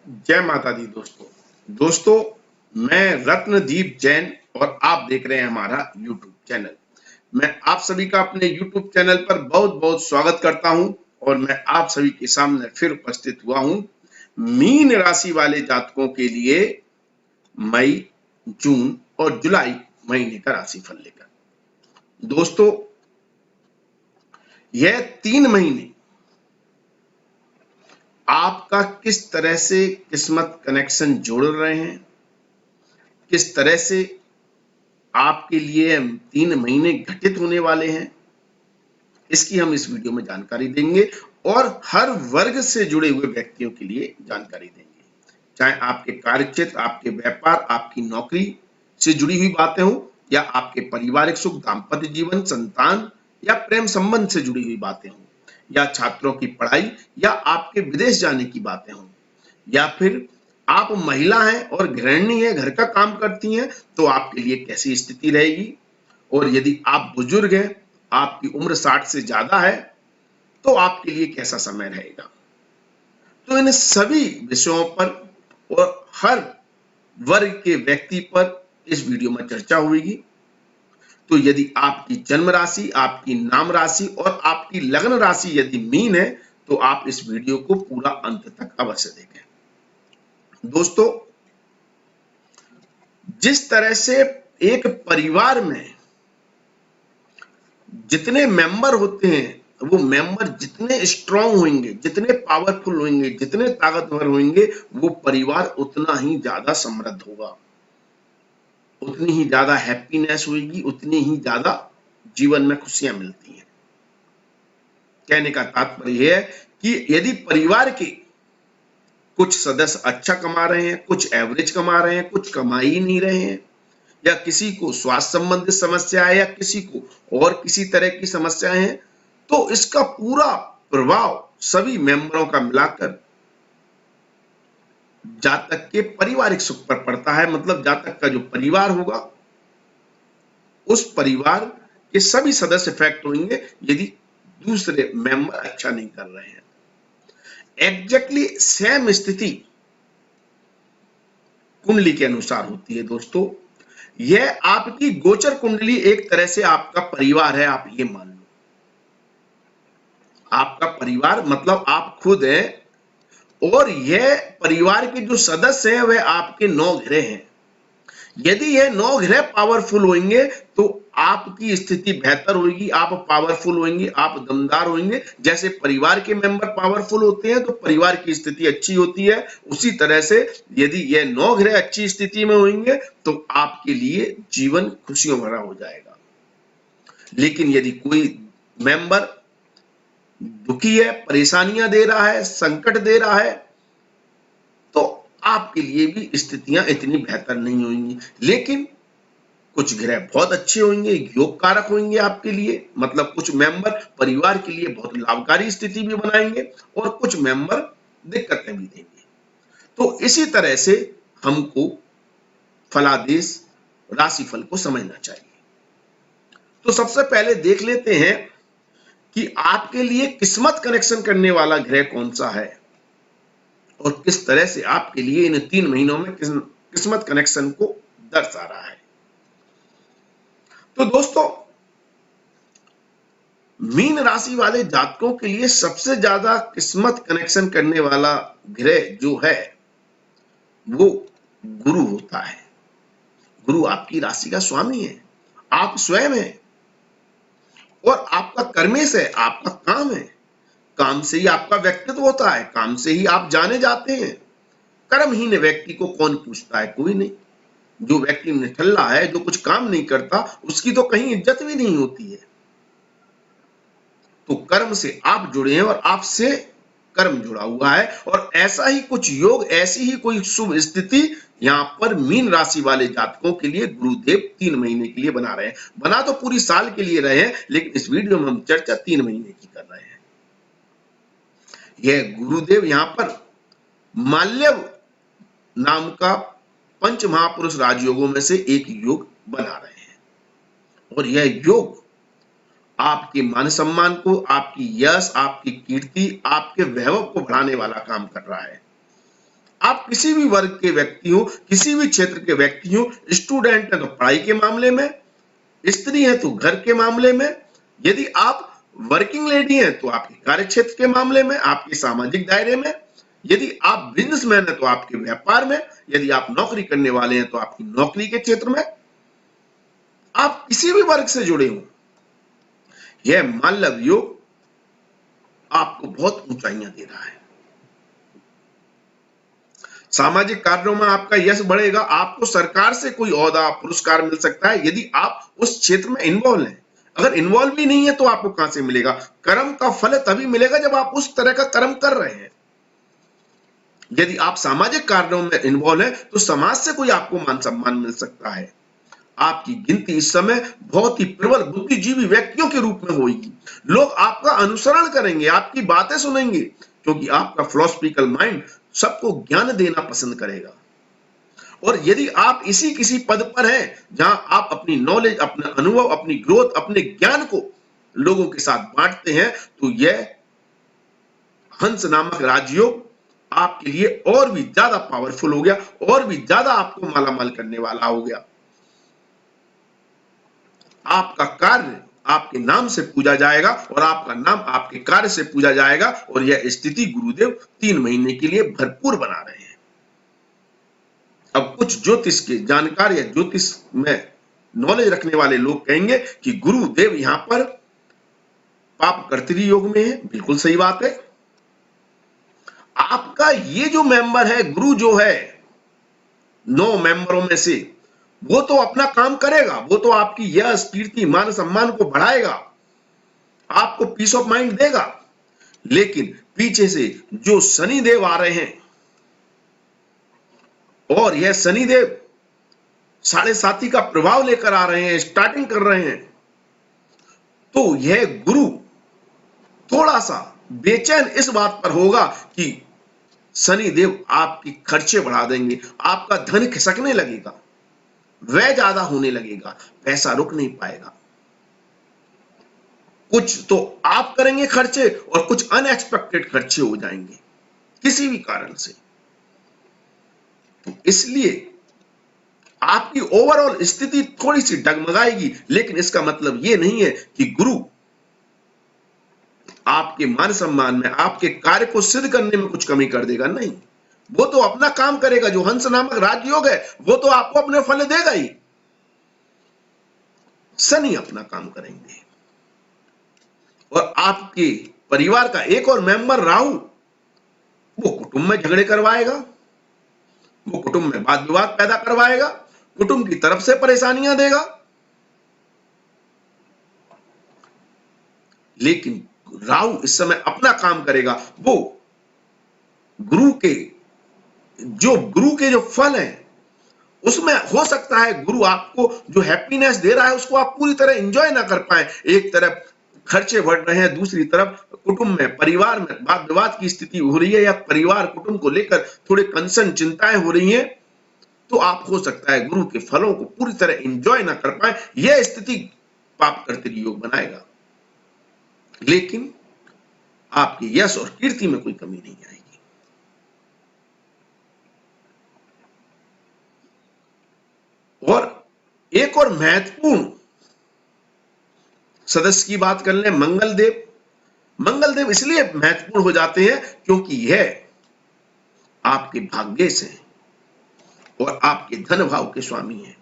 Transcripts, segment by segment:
जय माता दी दोस्तों। दोस्तों, मैं रत्नदीप जैन और आप देख रहे हैं हमारा यूट्यूब चैनल। मैं आप सभी का अपने यूट्यूब चैनल पर बहुत बहुत स्वागत करता हूं और मैं आप सभी के सामने फिर उपस्थित हुआ हूं मीन राशि वाले जातकों के लिए मई, जून और जुलाई महीने का राशिफल लेकर। दोस्तों, यह 3 महीने आपका किस तरह से किस्मत कनेक्शन जोड़ रहे हैं, किस तरह से आपके लिए 3 महीने घटित होने वाले हैं, इसकी हम इस वीडियो में जानकारी देंगे और हर वर्ग से जुड़े हुए व्यक्तियों के लिए जानकारी देंगे। चाहे आपके कार्यक्षेत्र, आपके व्यापार, आपकी नौकरी से जुड़ी हुई बातें हो या आपके पारिवारिक सुख, दाम्पत्य जीवन, संतान या प्रेम संबंध से जुड़ी हुई बातें हो, या छात्रों की पढ़ाई या आपके विदेश जाने की बातें हो, या फिर आप महिला हैं और गृहिणी हैं, घर का काम करती हैं, तो आपके लिए कैसी स्थिति रहेगी। और यदि आप बुजुर्ग हैं, आपकी उम्र 60 से ज्यादा है, तो आपके लिए कैसा समय रहेगा। तो इन सभी विषयों पर और हर वर्ग के व्यक्ति पर इस वीडियो में चर्चा होगी। तो यदि आपकी जन्म राशि, आपकी नाम राशि और आपकी लग्न राशि यदि मीन है, तो आप इस वीडियो को पूरा अंत तक अवश्य देखें। दोस्तों, जिस तरह से एक परिवार में जितने मेंबर होते हैं, वो मेंबर जितने स्ट्रांग होंगे, जितने पावरफुल होंगे, जितने ताकतवर होंगे, वो परिवार उतना ही ज्यादा समृद्ध होगा, उतनी ही ज्यादा हैप्पीनेस होगी, उतनी ही ज्यादा जीवन में खुशियां मिलती हैं। कहने का तात्पर्य है कि यदि परिवार के कुछ सदस्य अच्छा कमा रहे हैं, कुछ एवरेज कमा रहे हैं, कुछ कमा ही नहीं रहे हैं, या किसी को स्वास्थ्य संबंधित समस्या है या किसी को और किसी तरह की समस्याएं हैं, तो इसका पूरा प्रभाव सभी मेंबरों का मिलाकर जातक के पारिवारिक सुख पर पड़ता है। मतलब जातक का जो परिवार होगा, उस परिवार के सभी सदस्य इफेक्ट होंगे यदि दूसरे मेंबर अच्छा नहीं कर रहे हैं। एग्जैक्टली सेम स्थिति कुंडली के अनुसार होती है। दोस्तों, यह आपकी गोचर कुंडली एक तरह से आपका परिवार है, आप ये मान लो। आपका परिवार मतलब आप खुद हैं, और यह परिवार के जो सदस्य हैं वह आपके 9 ग्रह हैं। यदि यह 9 ग्रह पावरफुल होंगे तो आपकी स्थिति बेहतर होगी, आप पावरफुल होंगे, आप दमदार होंगे। जैसे परिवार के मेंबर पावरफुल होते हैं तो परिवार की स्थिति अच्छी होती है, उसी तरह से यदि यह 9 ग्रह अच्छी स्थिति में होंगे तो आपके लिए जीवन खुशियों भरा हो जाएगा। लेकिन यदि कोई मेंबर दुखी है, परेशानियां दे रहा है, संकट दे रहा है, तो आपके लिए भी स्थितियां इतनी बेहतर नहीं होंगी। लेकिन कुछ ग्रह बहुत अच्छे होंगे, योग कारक होंगे आपके लिए, मतलब कुछ मेंबर परिवार के लिए बहुत लाभकारी स्थिति भी बनाएंगे और कुछ मेंबर दिक्कतें भी देंगे। तो इसी तरह से हमको फलादेश राशिफल को समझना चाहिए। तो सबसे पहले देख लेते हैं कि आपके लिए किस्मत कनेक्शन करने वाला ग्रह कौन सा है और किस तरह से आपके लिए इन 3 महीनों में किस्मत कनेक्शन को दर्शा रहा है। तो दोस्तों, मीन राशि वाले जातकों के लिए सबसे ज्यादा किस्मत कनेक्शन करने वाला ग्रह जो है वो गुरु होता है। गुरु आपकी राशि का स्वामी है, आप स्वयं हैं, और आपका कर्मेश है, आपका काम है। काम से ही आपका व्यक्तित्व होता है, काम से ही आप जाने जाते हैं। कर्महीन व्यक्ति को कौन पूछता है? कोई नहीं। जो व्यक्ति निठल्ला है, जो कुछ काम नहीं करता, उसकी तो कहीं इज्जत भी नहीं होती है। तो कर्म से आप जुड़े हैं और आपसे कर्म जुड़ा हुआ है, और ऐसा ही कुछ योग, ऐसी ही कोई शुभ स्थिति यहां पर मीन राशि वाले जातकों के लिए गुरुदेव 3 महीने के लिए बना रहे हैं। बना तो पूरी साल के लिए रहे हैं, लेकिन इस वीडियो में हम चर्चा 3 महीने की कर रहे हैं। यह गुरुदेव यहां पर माल्यव नाम का पंच महापुरुष राजयोगों में से एक योग बना रहे हैं, और यह योग आपके मान सम्मान को, आपकी यश, आपकी कीर्ति, आपके वैभव को बढ़ाने वाला काम कर रहा है। आप किसी भी वर्ग के व्यक्ति हो, किसी भी क्षेत्र के व्यक्ति हो, स्टूडेंट है तो पढ़ाई के मामले में, स्त्री है तो घर के मामले में, यदि आप वर्किंग लेडी हैं तो आपके कार्य क्षेत्र के मामले में, आपके सामाजिक दायरे में, यदि आप बिजनेसमैन है तो आपके व्यापार में, यदि आप नौकरी करने वाले हैं तो आपकी नौकरी के क्षेत्र में, आप किसी भी वर्ग से जुड़े हो, यह मालव योग आपको बहुत ऊंचाइयां दे रहा है। सामाजिक कार्यों में आपका यश बढ़ेगा, आपको सरकार से कोई ओहदा पुरस्कार मिल सकता है यदि आप उस क्षेत्र में इन्वॉल्व हैं। अगर इन्वॉल्व भी नहीं है तो आपको कहां से मिलेगा? कर्म का फल तभी मिलेगा जब आप उस तरह का कर्म कर रहे हैं। यदि आप सामाजिक कार्यों में इन्वॉल्व हैं तो समाज से कोई आपको मान सम्मान मिल सकता है। आपकी गिनती इस समय बहुत ही प्रबल बुद्धिजीवी व्यक्तियों के रूप में होगी। लोग आपका अनुसरण करेंगे, आपकी बातें सुनेंगे, क्योंकि आपका फिलोसफिकल माइंड सबको ज्ञान देना पसंद करेगा। और यदि आप इसी किसी पद पर हैं जहां आप अपनी नॉलेज, अपना अनुभव, अपनी ग्रोथ, अपने ज्ञान को लोगों के साथ बांटते हैं, तो यह हंस नामक राजयोग आपके लिए और भी ज्यादा पावरफुल हो गया, और भी ज्यादा आपको मालामाल करने वाला हो गया। आपका कार्य आपके नाम से पूजा जाएगा और आपका नाम आपके कार्य से पूजा जाएगा, और यह स्थिति गुरुदेव 3 महीने के लिए भरपूर बना रहे हैं। अब कुछ ज्योतिष के जानकार या ज्योतिष में नॉलेज रखने वाले लोग कहेंगे कि गुरुदेव यहां पर पाप कर्तरी योग में है। बिल्कुल सही बात है। आपका ये जो मेंबर है, गुरु जो है 9 मेंबरों में से, वो तो अपना काम करेगा, वो तो आपकी यश, कीर्ति, मान सम्मान को बढ़ाएगा, आपको पीस ऑफ माइंड देगा। लेकिन पीछे से जो शनिदेव आ रहे हैं, और यह शनिदेव 7.5 का प्रभाव लेकर आ रहे हैं, स्टार्टिंग कर रहे हैं, तो यह गुरु थोड़ा सा बेचैन इस बात पर होगा कि शनिदेव आपकी खर्चे बढ़ा देंगे, आपका धन खिसकने लगेगा, व्यय ज्यादा होने लगेगा, पैसा रुक नहीं पाएगा। कुछ तो आप करेंगे खर्चे, और कुछ अनएक्सपेक्टेड खर्चे हो जाएंगे किसी भी कारण से। तो इसलिए आपकी ओवरऑल स्थिति थोड़ी सी डगमगाएगी, लेकिन इसका मतलब यह नहीं है कि गुरु आपके मान सम्मान में, आपके कार्य को सिद्ध करने में कुछ कमी कर देगा। नहीं, वो तो अपना काम करेगा। जो हंस नामक राजयोग है, वो तो आपको अपने फल देगा ही। शनि अपना काम करेंगे, और आपके परिवार का एक और मेंबर राहु, वो कुटुंब में झगड़े करवाएगा, वो कुटुंब में वाद विवाद पैदा करवाएगा, कुटुंब की तरफ से परेशानियां देगा। लेकिन राहु इस समय अपना काम करेगा। वो गुरु के जो फल है, उसमें हो सकता है गुरु आपको जो हैप्पीनेस दे रहा है उसको आप पूरी तरह एंजॉय ना कर पाए। एक तरफ खर्चे बढ़ रहे हैं, दूसरी तरफ कुटुंब में, परिवार में वाद विवाद की स्थिति हो रही है, या परिवार कुटुंब को लेकर थोड़े कंसर्न, चिंताएं हो रही हैं, तो आप हो सकता है गुरु के फलों को पूरी तरह एंजॉय ना कर पाए। यह स्थिति पाप कर्तरी योग बनाएगा, लेकिन आपके यश और कीर्ति में कोई कमी नहीं आएगी। और एक और महत्वपूर्ण सदस्य की बात कर लें, मंगलदेव। मंगलदेव इसलिए महत्वपूर्ण हो जाते हैं क्योंकि यह आपके भाग्येश हैं और आपके धन भाव के स्वामी हैं।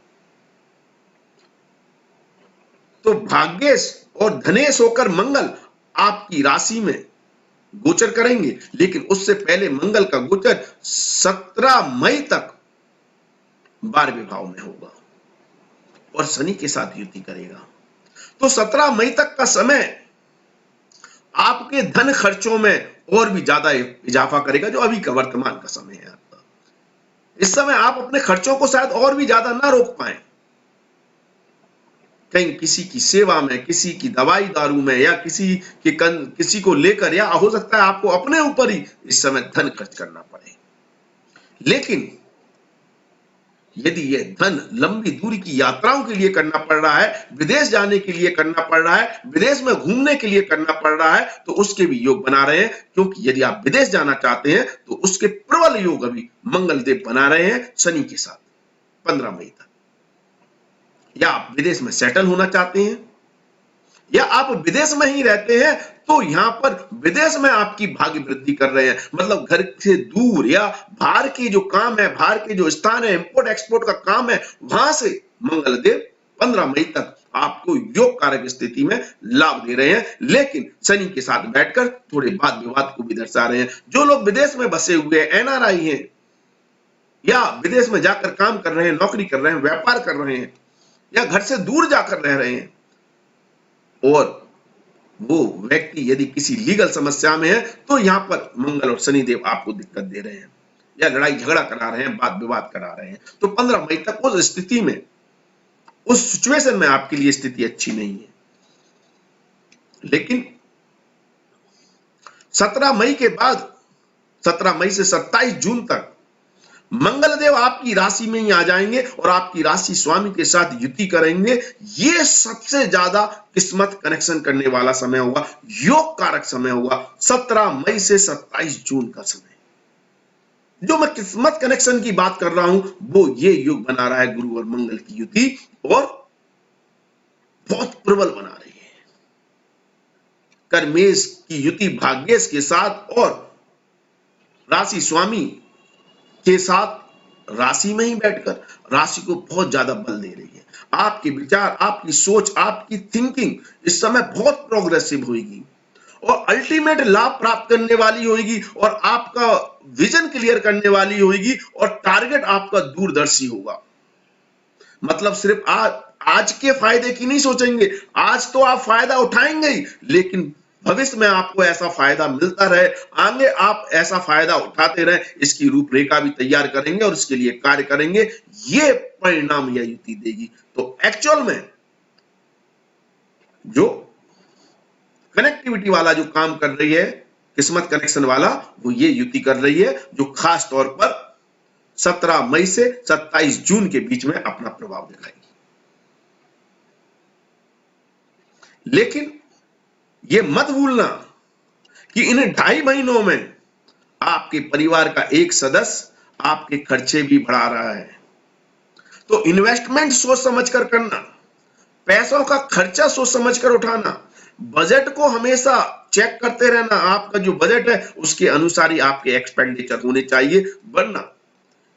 तो भाग्येश और धनेश होकर मंगल आपकी राशि में गोचर करेंगे, लेकिन उससे पहले मंगल का गोचर 17 मई तक 12वें भाव में होगा और शनि के साथ युति करेगा। तो 17 मई तक का समय आपके धन खर्चों में और भी ज्यादा इजाफा करेगा, जो अभी का वर्तमान का समय है आपका। इस समय आप अपने खर्चों को शायद और भी ज्यादा ना रोक पाए, कहीं किसी की सेवा में, किसी की दवाई दारू में, या किसी को लेकर, या हो सकता है आपको अपने ऊपर ही इस समय धन खर्च करना पड़े। लेकिन यदि ये धन लंबी दूरी की यात्राओं के लिए करना पड़ रहा है, विदेश जाने के लिए करना पड़ रहा है, विदेश में घूमने के लिए करना पड़ रहा है, तो उसके भी योग बना रहे हैं। क्योंकि यदि आप विदेश जाना चाहते हैं तो उसके प्रबल योग अभी मंगल देव बना रहे हैं शनि के साथ 15 मई तक। या आप विदेश में सेटल होना चाहते हैं या आप विदेश में ही रहते हैं, तो यहां पर विदेश में आपकी भाग्य वृद्धि कर रहे हैं, मतलब घर से दूर या बाहर की जो काम है, बाहर के जो स्थान है, इंपोर्ट एक्सपोर्ट का काम है, वहां से मंगल देव 15 मई तक आपको योग कारक स्थिति में लाभ दे रहे हैं। लेकिन शनि के साथ बैठकर थोड़े वाद विवाद को भी दर्शा रहे हैं। जो लोग विदेश में बसे हुए हैं, एनआरआई हैं या विदेश में जाकर काम कर रहे हैं, नौकरी कर रहे हैं, व्यापार कर रहे हैं या घर से दूर जाकर रह रहे हैं, और वो व्यक्ति यदि किसी लीगल समस्या में है, तो यहां पर मंगल और शनिदेव आपको दिक्कत दे रहे हैं या लड़ाई झगड़ा करा रहे हैं, वाद विवाद करा रहे हैं। तो 15 मई तक उस स्थिति में, उस सिचुएशन में आपके लिए स्थिति अच्छी नहीं है। लेकिन 17 मई के बाद, 17 मई से 27 जून तक मंगल देव आपकी राशि में ही आ जाएंगे और आपकी राशि स्वामी के साथ युति करेंगे। ये सबसे ज्यादा किस्मत कनेक्शन करने वाला समय होगा, योग कारक समय होगा 17 मई से 27 जून का समय। जो मैं किस्मत कनेक्शन की बात कर रहा हूं, वो ये योग बना रहा है गुरु और मंगल की युति, और बहुत प्रबल बना रही है। कर्मेश की युति भाग्येश के साथ और राशि स्वामी के साथ राशि में ही बैठकर राशि को बहुत ज्यादा बल दे रही है। आपके विचार, आपकी सोच, आपकी थिंकिंग इस समय बहुत प्रोग्रेसिव होगी और अल्टीमेट लाभ प्राप्त करने वाली होगी और आपका विजन क्लियर करने वाली होगी और टारगेट आपका दूरदर्शी होगा। मतलब सिर्फ आज के फायदे की नहीं सोचेंगे, आज तो आप फायदा उठाएंगे ही, लेकिन भविष्य में आपको ऐसा फायदा मिलता रहे, आगे आप ऐसा फायदा उठाते रहे, इसकी रूपरेखा भी तैयार करेंगे और इसके लिए कार्य करेंगे। ये परिणाम यह युति देगी। तो एक्चुअल में जो कनेक्टिविटी वाला जो काम कर रही है, किस्मत कनेक्शन वाला, वो ये युति कर रही है, जो खास तौर पर 17 मई से 27 जून के बीच में अपना प्रभाव दिखाएगी। लेकिन ये मत भूलना कि इन 2.5 महीनों में आपके परिवार का एक सदस्य आपके खर्चे भी बढ़ा रहा है। तो इन्वेस्टमेंट सोच समझकर करना, पैसों का खर्चा सोच समझकर उठाना, बजट को हमेशा चेक करते रहना। आपका जो बजट है उसके अनुसार ही आपके एक्सपेंडिचर होने चाहिए, वरना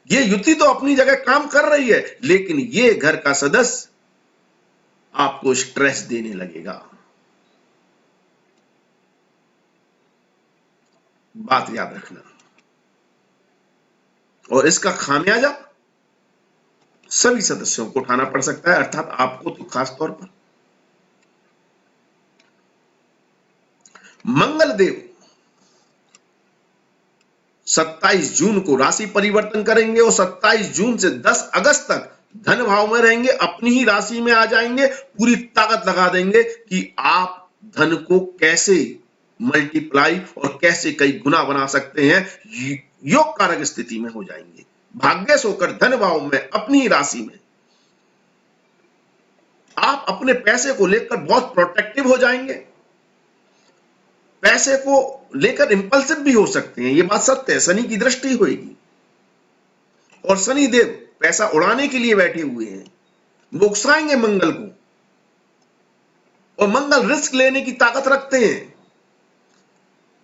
ये युति तो अपनी जगह काम कर रही है, लेकिन ये घर का सदस्य आपको स्ट्रेस देने लगेगा। बात याद रखना। और इसका खामियाजा सभी सदस्यों को उठाना पड़ सकता है, अर्थात आपको तो खास तौर पर। मंगल देव 27 जून को राशि परिवर्तन करेंगे और 27 जून से 10 अगस्त तक धन भाव में रहेंगे, अपनी ही राशि में आ जाएंगे। पूरी ताकत लगा देंगे कि आप धन को कैसे मल्टीप्लाई और कैसे कई गुना बना सकते हैं। योग कारक स्थिति में हो जाएंगे, भाग्यश होकर धन भाव में अपनी ही राशि में। आप अपने पैसे को लेकर बहुत प्रोटेक्टिव हो जाएंगे, पैसे को लेकर इंपल्सिव भी हो सकते हैं, ये बात सत्य है। शनि की दृष्टि होगी और शनि देव पैसा उड़ाने के लिए बैठे हुए हैं, वो उकसाएंगे मंगल को, और मंगल रिस्क लेने की ताकत रखते हैं।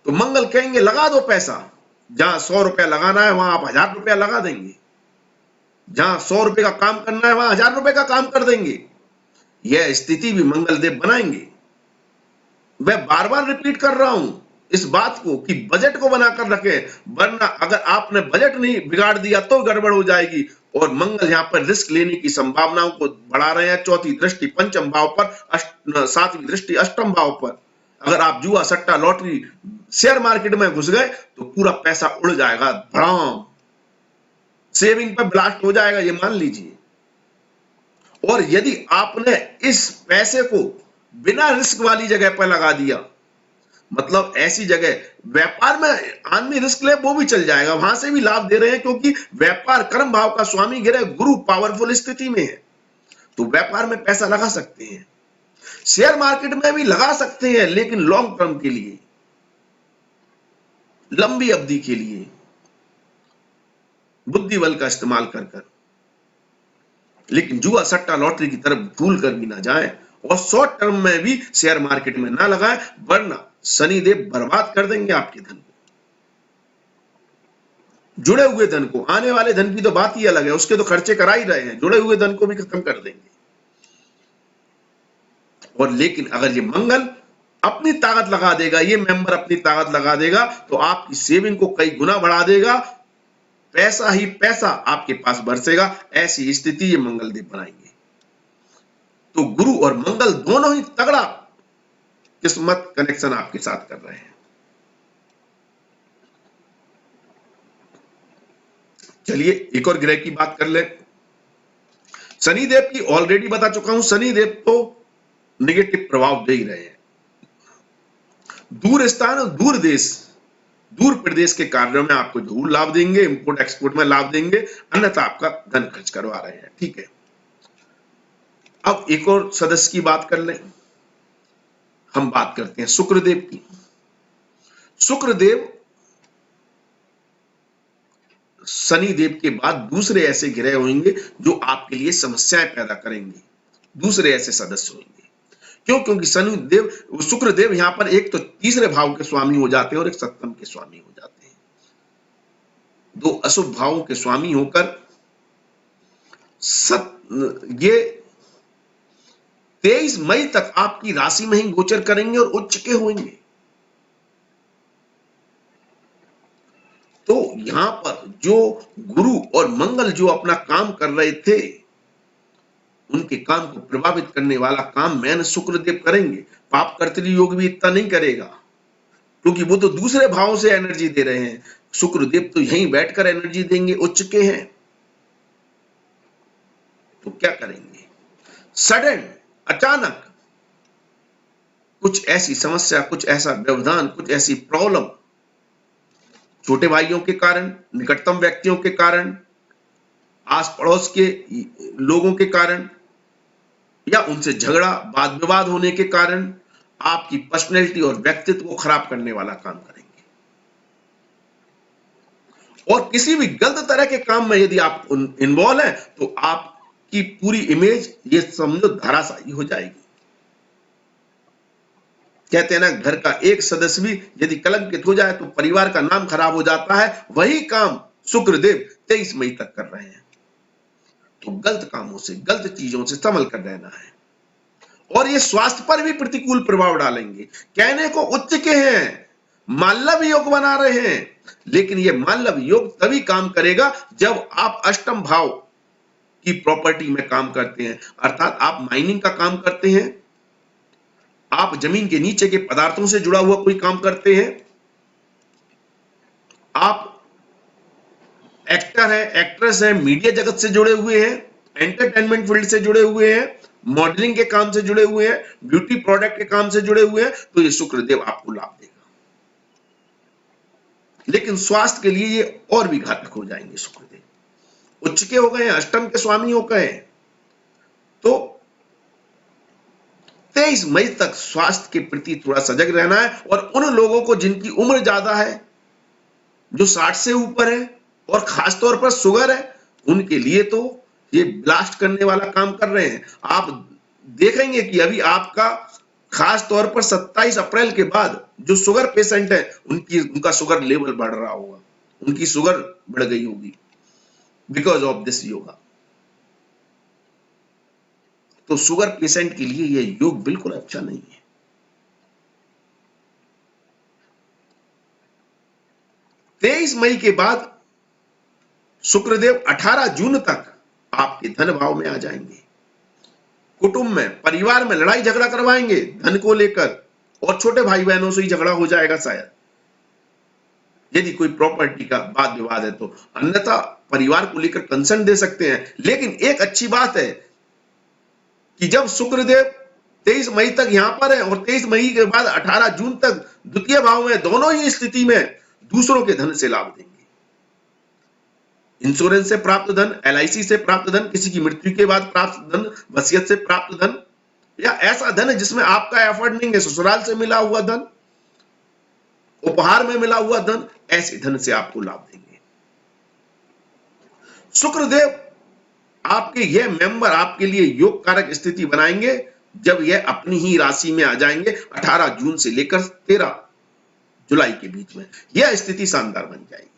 तो मंगल कहेंगे लगा दो पैसा, जहां 100 रुपया लगाना है वहां आप 1000 रुपया लगा देंगे, जहां 100 रुपए का काम करना है वहां 1000 रुपए का काम कर देंगे। यह स्थिति भी मंगल देव बनाएंगे। मैं बार बार रिपीट कर रहा हूं इस बात को कि बजट को बनाकर रखें, वरना अगर आपने बजट नहीं बिगाड़ दिया तो गड़बड़ हो जाएगी। और मंगल यहां पर रिस्क लेने की संभावनाओं को बढ़ा रहे हैं। चौथी दृष्टि पंचम भाव पर, सातवीं दृष्टि अष्टम भाव पर। अगर आप जुआ, सट्टा, लॉटरी, शेयर मार्केट में घुस गए तो पूरा पैसा उड़ जाएगा, धड़ाम, सेविंग पर ब्लास्ट हो जाएगा, ये मान लीजिए। और यदि आपने इस पैसे को बिना रिस्क वाली जगह पर लगा दिया, मतलब ऐसी जगह व्यापार में आदमी रिस्क ले वो भी चल जाएगा, वहां से भी लाभ दे रहे हैं, क्योंकि व्यापार कर्म भाव का स्वामी ग्रह गुरु पावरफुल स्थिति में है, तो व्यापार में पैसा लगा सकते हैं। शेयर मार्केट में भी लगा सकते हैं, लेकिन लॉन्ग टर्म के लिए, लंबी अवधि के लिए, बुद्धि बल का इस्तेमाल कर कर, लेकिन जुआ सट्टा लॉटरी की तरफ भूल कर भी ना जाए, और शॉर्ट टर्म में भी शेयर मार्केट में ना लगाए, वरना शनिदेव बर्बाद कर देंगे आपके धन को, जुड़े हुए धन को। आने वाले धन की तो बात ही अलग है, उसके तो खर्चे करा ही रहे हैं, जुड़े हुए धन को भी खत्म कर देंगे। और लेकिन अगर ये मंगल अपनी ताकत लगा देगा, ये मेंबर अपनी ताकत लगा देगा, तो आपकी सेविंग को कई गुना बढ़ा देगा, पैसा ही पैसा आपके पास बरसेगा, ऐसी स्थिति ये मंगल देव बनाएंगे। तो गुरु और मंगल दोनों ही तगड़ा किस्मत कनेक्शन आपके साथ कर रहे हैं। चलिए एक और ग्रह की बात कर ले। शनिदेव की ऑलरेडी बता चुका हूं, शनिदेव तो नेगेटिव प्रभाव दे ही रहे हैं। दूर स्थान और दूर देश, दूर प्रदेश के कार्यों में आपको जरूर लाभ देंगे, इंपोर्ट एक्सपोर्ट में लाभ देंगे, अन्यथा आपका धन खर्च करवा रहे हैं। ठीक है, अब एक और सदस्य की बात कर लें। हम बात करते हैं शुक्रदेव की। शुक्रदेव शनिदेव के बाद दूसरे ऐसे ग्रह होंगे जो आपके लिए समस्याएं पैदा करेंगे, दूसरे ऐसे सदस्य होंगे। क्यों? क्योंकि शनिदेव, शुक्रदेव यहां पर एक तो तीसरे भाव के स्वामी हो जाते हैं और एक सप्तम के स्वामी हो जाते हैं। दो अशुभ भावों के स्वामी होकर ये 23 मई तक आपकी राशि में ही गोचर करेंगे और उच्च के होंगे। तो यहां पर जो गुरु और मंगल जो अपना काम कर रहे थे, उनके काम को प्रभावित करने वाला काम मैंने शुक्रदेव करेंगे। पाप कर्तरी योग भी इतना नहीं करेगा, क्योंकि वो तो दूसरे भावों से एनर्जी दे रहे हैं। शुक्रदेव तो यहीं बैठकर एनर्जी देंगे, उच्च के हैं। तो क्या करेंगे? सडन, अचानक कुछ ऐसी समस्या, कुछ ऐसा व्यवधान, कुछ ऐसी प्रॉब्लम, छोटे भाइयों के कारण, निकटतम व्यक्तियों के कारण, आस पड़ोस के लोगों के कारण, या उनसे झगड़ा वाद विवाद होने के कारण आपकी पर्सनैलिटी और व्यक्तित्व को खराब करने वाला काम करेंगे। और किसी भी गलत तरह के काम में यदि आप इन्वॉल्व हैं, तो आपकी पूरी इमेज ये समझो धराशायी हो जाएगी। कहते हैं ना, घर का एक सदस्य भी यदि कलंकित हो जाए तो परिवार का नाम खराब हो जाता है। वही काम शुक्रदेव 23 मई तक कर रहे हैं। तो गलत कामों से, गलत चीजों से संभल कर रहना है। और ये स्वास्थ्य पर भी प्रतिकूल प्रभाव डालेंगे। कहने को उच्च के हैं, माल्लव योग बना रहे हैं, लेकिन ये माल्लव योग तभी काम करेगा जब आप अष्टम भाव की प्रॉपर्टी में काम करते हैं। अर्थात आप माइनिंग का काम करते हैं, आप जमीन के नीचे के पदार्थों से जुड़ा हुआ कोई काम करते हैं, आप एक्टर है, एक्ट्रेस है, मीडिया जगत से जुड़े हुए हैं, एंटरटेनमेंट फील्ड से जुड़े हुए हैं, मॉडलिंग के काम से जुड़े हुए हैं, ब्यूटी प्रोडक्ट के काम से जुड़े हुए हैं, तो ये शुक्रदेव आपको लाभ देगा। लेकिन स्वास्थ्य के लिए ये और भी घातक हो जाएंगे। शुक्रदेव उच्च के हो गए, अष्टम के स्वामी हो गए, तो 23 मई तक स्वास्थ्य के प्रति थोड़ा सजग रहना है। और उन लोगों को जिनकी उम्र ज्यादा है, जो 60 से ऊपर है, और खासतौर पर शुगर है, उनके लिए तो ये ब्लास्ट करने वाला काम कर रहे हैं। आप देखेंगे कि अभी आपका खास तौर पर 27 अप्रैल के बाद जो शुगर पेशेंट है, उनका शुगर लेवल बढ़ रहा होगा, उनकी शुगर बढ़ गई होगी बिकॉज ऑफ दिस योगा। तो शुगर पेशेंट के लिए यह योग बिल्कुल अच्छा नहीं है। तेईस मई के बाद शुक्रदेव 18 जून तक आपके धन भाव में आ जाएंगे। कुटुंब में, परिवार में लड़ाई झगड़ा करवाएंगे धन को लेकर, और छोटे भाई बहनों से ही झगड़ा हो जाएगा शायद, यदि कोई प्रॉपर्टी का वाद विवाद है तो। अन्यथा परिवार को लेकर कंसर्न दे सकते हैं। लेकिन एक अच्छी बात है कि जब शुक्रदेव 23 मई तक यहां पर है और 23 मई के बाद 18 जून तक द्वितीय भाव में, दोनों ही स्थिति में दूसरों के धन से लाभ देंगे। इंश्योरेंस से प्राप्त धन, एलआईसी से प्राप्त धन, किसी की मृत्यु के बाद प्राप्त धन, वसीयत से प्राप्त धन, या ऐसा धन है जिसमें आपका एफर्ट नहीं है, ससुराल से मिला हुआ धन, उपहार में मिला हुआ धन, ऐसे धन से आपको लाभ देंगे। शुक्रदेव आपके यह मेंबर आपके लिए योग कारक स्थिति बनाएंगे जब यह अपनी ही राशि में आ जाएंगे 18 जून से लेकर 13 जुलाई के बीच में। यह स्थिति शानदार बन जाएगी।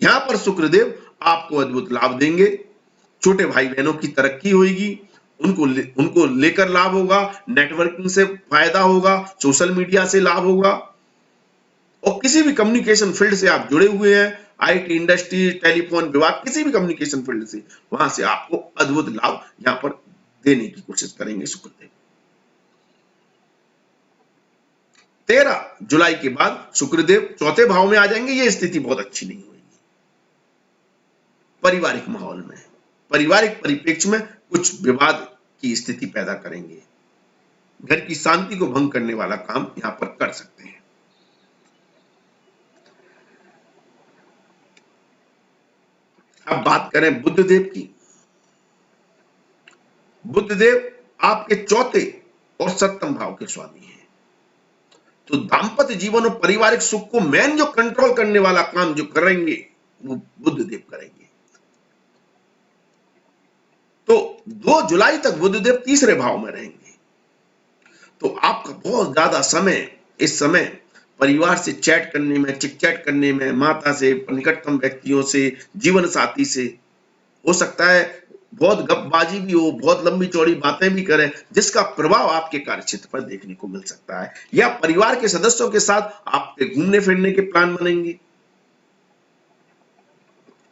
यहां पर शुक्रदेव आपको अद्भुत लाभ देंगे। छोटे भाई बहनों की तरक्की होगी, उनको लेकर लाभ होगा, नेटवर्किंग से फायदा होगा, सोशल मीडिया से लाभ होगा, और किसी भी कम्युनिकेशन फील्ड से आप जुड़े हुए हैं, आईटी इंडस्ट्री, टेलीफोन विभाग, किसी भी कम्युनिकेशन फील्ड से, वहां से आपको अद्भुत लाभ यहां पर देने की कोशिश करेंगे शुक्रदेव। 13 जुलाई के बाद शुक्रदेव चौथे भाव में आ जाएंगे। यह स्थिति बहुत अच्छी नहीं होगी। पारिवारिक माहौल में, पारिवारिक परिप्रेक्ष्य में कुछ विवाद की स्थिति पैदा करेंगे। घर की शांति को भंग करने वाला काम यहां पर कर सकते हैं। अब बात करें बुधदेव की। बुधदेव आपके चौथे और सप्तम भाव के स्वामी हैं, तो दाम्पत्य जीवन और पारिवारिक सुख को मेन जो कंट्रोल करने वाला काम जो करेंगे वो बुधदेव करेंगे। तो 2 जुलाई तक बुधदेव तीसरे भाव में रहेंगे, तो आपका बहुत ज्यादा समय इस समय परिवार से चैट करने में, चिट चैट करने में, माता से, निकटतम व्यक्तियों से, जीवन साथी से, हो सकता है बहुत गपबाजी भी हो, बहुत लंबी चौड़ी बातें भी करें, जिसका प्रभाव आपके कार्यक्षेत्र पर देखने को मिल सकता है। या परिवार के सदस्यों के साथ आपके घूमने फिरने के प्लान बनेंगे,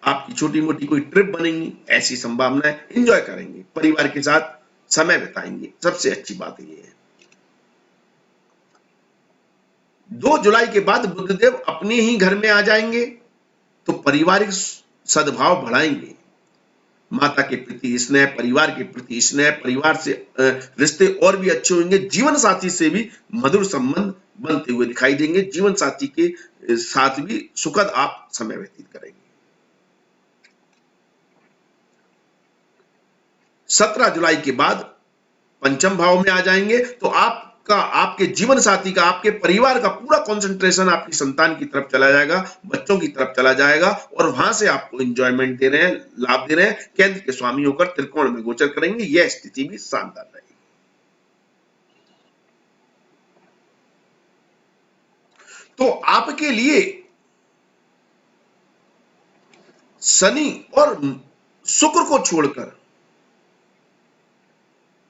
आपकी छोटी मोटी कोई ट्रिप बनेंगी, ऐसी संभावनाएं, एंजॉय करेंगे, परिवार के साथ समय बिताएंगे। सबसे अच्छी बात यह है। 2 जुलाई के बाद बुधदेव अपने ही घर में आ जाएंगे, तो पारिवारिक सद्भाव बढ़ाएंगे। माता के प्रति स्नेह, परिवार के प्रति स्नेह, परिवार से रिश्ते और भी अच्छे होंगे। जीवन साथी से भी मधुर संबंध बनते हुए दिखाई देंगे। जीवन साथी के साथ भी सुखद आप समय व्यतीत करेंगे। 17 जुलाई के बाद पंचम भाव में आ जाएंगे, तो आपके जीवन साथी का, आपके परिवार का पूरा कंसंट्रेशन आपकी संतान की तरफ चला जाएगा, बच्चों की तरफ चला जाएगा, और वहां से आपको एंजॉयमेंट दे रहे हैं, लाभ दे रहे हैं। केंद्र के स्वामी होकर त्रिकोण में गोचर करेंगे। यह स्थिति भी शानदार रहेगी। तो आपके लिए शनि और शुक्र को छोड़कर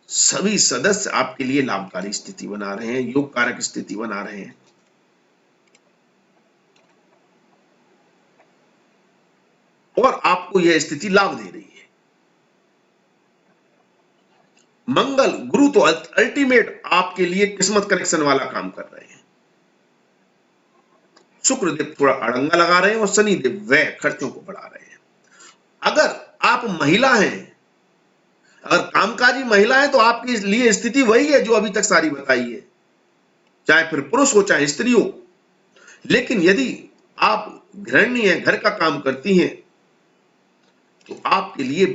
सभी सदस्य आपके लिए लाभकारी स्थिति बना रहे हैं, योग कारक स्थिति बना रहे हैं। और आपको यह स्थिति लाभ दे रही है। मंगल, गुरु तो अल्टीमेट आपके लिए किस्मत करेक्शन वाला काम कर रहे हैं। शुक्रदेव थोड़ा अड़ंगा लगा रहे हैं और शनिदेव व्यय खर्चों को बढ़ा रहे हैं। अगर आप महिला हैं, अगर कामकाजी महिला है, तो आपके लिए स्थिति वही है जो अभी तक सारी बताई है, चाहे फिर पुरुष हो चाहे स्त्री हो। लेकिन यदि आप गृहिणी हैं, घर का काम करती हैं, तो आपके लिए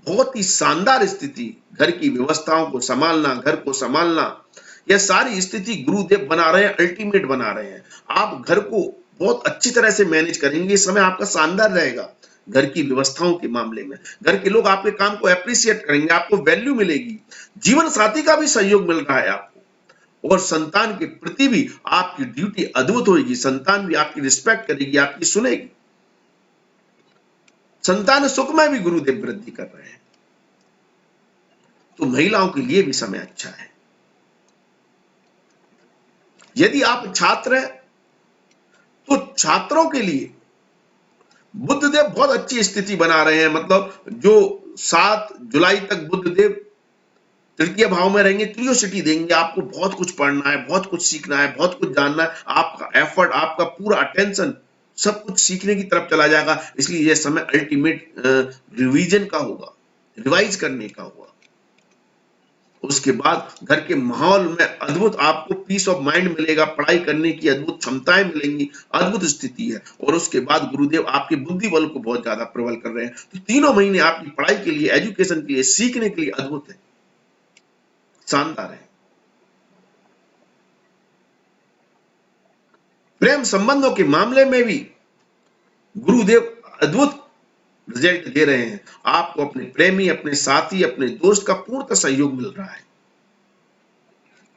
बहुत ही शानदार स्थिति, घर की व्यवस्थाओं को संभालना, घर को संभालना, यह सारी स्थिति गुरुदेव बना रहे हैं, अल्टीमेट बना रहे हैं। आप घर को बहुत अच्छी तरह से मैनेज करेंगे। इस समय आपका शानदार रहेगा घर की व्यवस्थाओं के मामले में। घर के लोग आपके काम को एप्रिशिएट करेंगे, आपको वैल्यू मिलेगी। जीवन साथी का भी सहयोग मिल रहा है आपको, और संतान के प्रति भी आपकी ड्यूटी अद्भुत होगी। संतान भी आपकी रिस्पेक्ट करेगी, आपकी सुनेगी। संतान सुख में भी गुरुदेव वृद्धि कर रहे हैं, तो महिलाओं के लिए भी समय अच्छा है। यदि आप छात्र हैं, तो छात्रों के लिए बुधदेव बहुत अच्छी स्थिति बना रहे हैं। मतलब जो 7 जुलाई तक बुधदेव तृतीय भाव में रहेंगे, क्यूरियोसिटी देंगे। आपको बहुत कुछ पढ़ना है, बहुत कुछ सीखना है, बहुत कुछ जानना है। आपका एफर्ट, आपका पूरा अटेंशन सब कुछ सीखने की तरफ चला जाएगा। इसलिए यह समय अल्टीमेट रिवीजन का होगा, रिवाइज करने का होगा। उसके बाद घर के माहौल में अद्भुत आपको पीस ऑफ माइंड मिलेगा, पढ़ाई करने की अद्भुत क्षमताएं मिलेंगी, अद्भुत स्थिति है। और उसके बाद गुरुदेव आपके बुद्धि बल को बहुत ज्यादा प्रबल कर रहे हैं। तो तीनों महीने आपकी पढ़ाई के लिए, एजुकेशन के लिए, सीखने के लिए अद्भुत है, शानदार है। प्रेम संबंधों के मामले में भी गुरुदेव अद्भुत रिजल्ट दे रहे हैं। आपको अपने प्रेमी, अपने साथी, अपने दोस्त का पूर्णतः सहयोग मिल रहा है।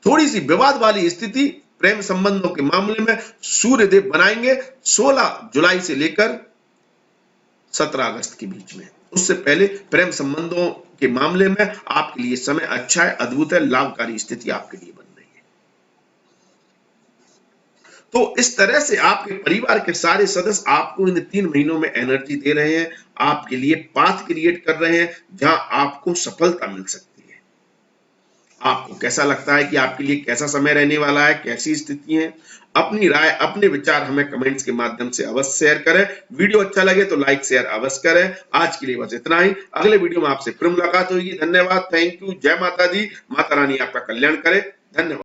थोड़ी सी विवाद वाली स्थिति प्रेम संबंधों के मामले में सूर्यदेव बनाएंगे 16 जुलाई से लेकर 17 अगस्त के बीच में। उससे पहले प्रेम संबंधों के मामले में आपके लिए समय अच्छा है, अद्भुत है, लाभकारी स्थिति आपके लिए बन रही है। तो इस तरह से आपके परिवार के सारे सदस्य आपको इन 3 महीनों में एनर्जी दे रहे हैं, आपके लिए पाथ क्रिएट कर रहे हैं जहां आपको सफलता मिल सकती है। आपको कैसा लगता है कि आपके लिए कैसा समय रहने वाला है, कैसी स्थिति है? अपनी राय, अपने विचार हमें कमेंट्स के माध्यम से अवश्य शेयर करें। वीडियो अच्छा लगे तो लाइक शेयर अवश्य करें। आज के लिए बस इतना ही। अगले वीडियो में आपसे फिर मुलाकात होगी। धन्यवाद, थैंक यू, जय माता दी। माता रानी आपका कल्याण करे। धन्यवाद।